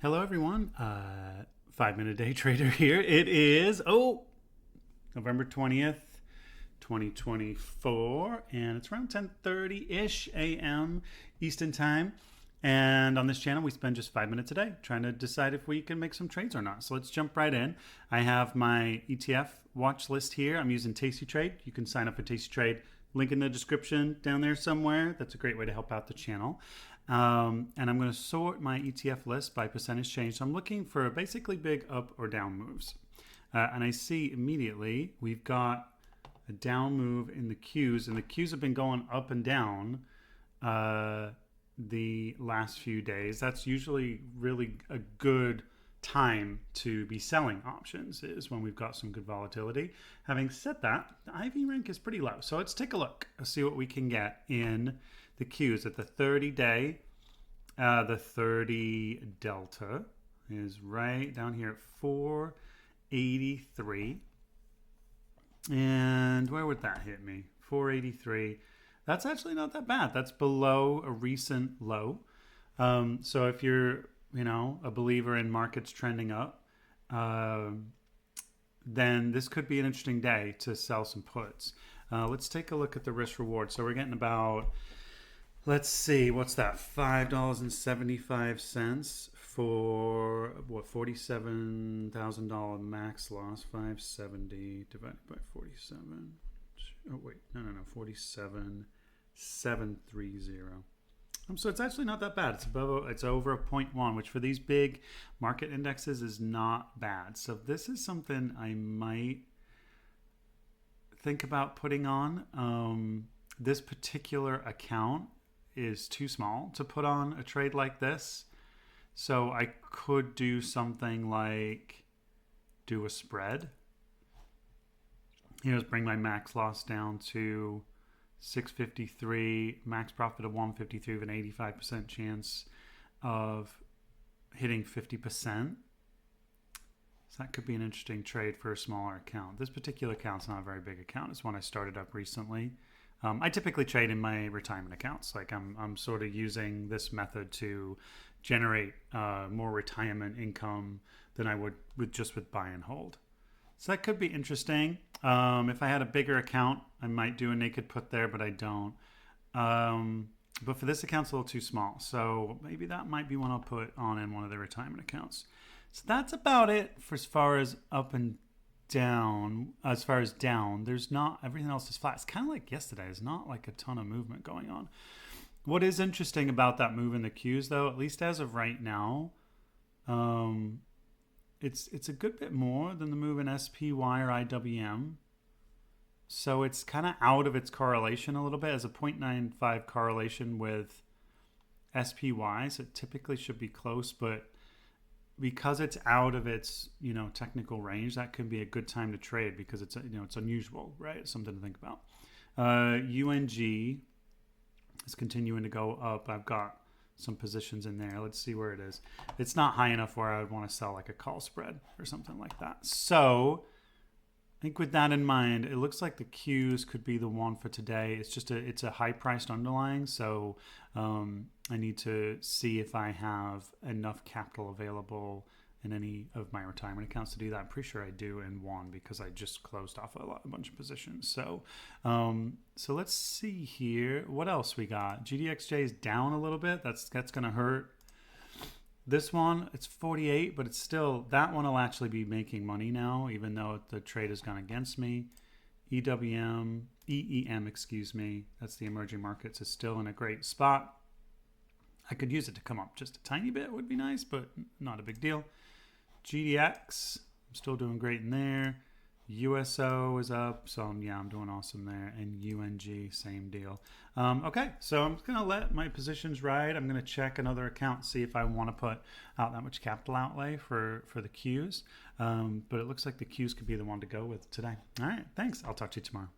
Hello, everyone. 5 Minute Day Trader here. It is, November 20th, 2024, and it's around 10:30-ish a.m. Eastern Time. And on this channel, we spend just 5 minutes a day trying to decide if we can make some trades or not. So let's jump right in. I have my ETF watch list here. I'm using Tasty Trade. You can sign up for Tasty Trade. Link in the description down there somewhere. That's a great way to help out the channel. And I'm going to sort my ETF list by percentage change. So I'm looking for basically big up or down moves. And I see immediately we've got a down move in the Qs, and the Qs have been going up and down the last few days. That's usually really a good time to be selling options, is when we've got some good volatility. Having said that, the IV rank is pretty low. So let's take a look. Let's see what we can get in the Qs at the 30-day. The 30 delta is right down here at 483. And where would that hit me? 483. That's actually not that bad. That's below a recent low. So if you're, a believer in markets trending up, then this could be an interesting day to sell some puts. Let's take a look at the risk reward. So we're getting about, let's see, what's that? $5.75 for what? $47,000 max loss. 570 divided by 47. Oh wait, no, 47,730. So it's actually not that bad. It's over a 0.1, which for these big market indexes is not bad. So this is something I might think about putting on. This particular account is too small to put on a trade like this. So I could do something like do a spread. Let's bring my max loss down to 653, max profit of 153 with an 85% chance of hitting 50%. So that could be an interesting trade for a smaller account. This particular account's not a very big account. It's one I started up recently. I typically trade in my retirement accounts. Like I'm sort of using this method to generate more retirement income than I would with buy and hold. So that could be interesting. If I had a bigger account, I might do a naked put there, but I don't. But for this account, it's a little too small. So maybe that might be one I'll put on in one of the retirement accounts. So that's about it for as far as up and down. As far as down, there's not, everything else is flat. It's kind of like yesterday. There's not like a ton of movement going on. What is interesting about that move in the Qs, though, at least as of right now, it's a good bit more than the move in SPY or IWM. So it's kind of out of its correlation a little bit, as a 0.95 correlation with SPY. So it typically should be close, but because it's out of its technical range, that could be a good time to trade because it's it's unusual, right? It's something to think about. UNG is continuing to go up. I've got some positions in there. Let's see where it is. It's not high enough where I would want to sell like a call spread or something like that. So I think with that in mind, it looks like the Qs could be the one for today. It's a high priced underlying. So I need to see if I have enough capital available in any of my retirement accounts to do that. I'm pretty sure I do in one because I just closed off a bunch of positions. So so let's see here. What else we got? GDXJ is down a little bit. That's going to hurt. This one, it's 48, but it's still, that one will actually be making money now, even though the trade has gone against me. EEM, that's the emerging markets, is still in a great spot. I could use it to come up just a tiny bit, would be nice, but not a big deal. GDX, I'm still doing great in there. USO is up, so yeah, I'm doing awesome there. And UNG, same deal. Okay, so I'm going to let my positions ride. I'm going to check another account, see if I want to put out that much capital outlay for the Qs. But it looks like the Qs could be the one to go with today. All right, thanks. I'll talk to you tomorrow.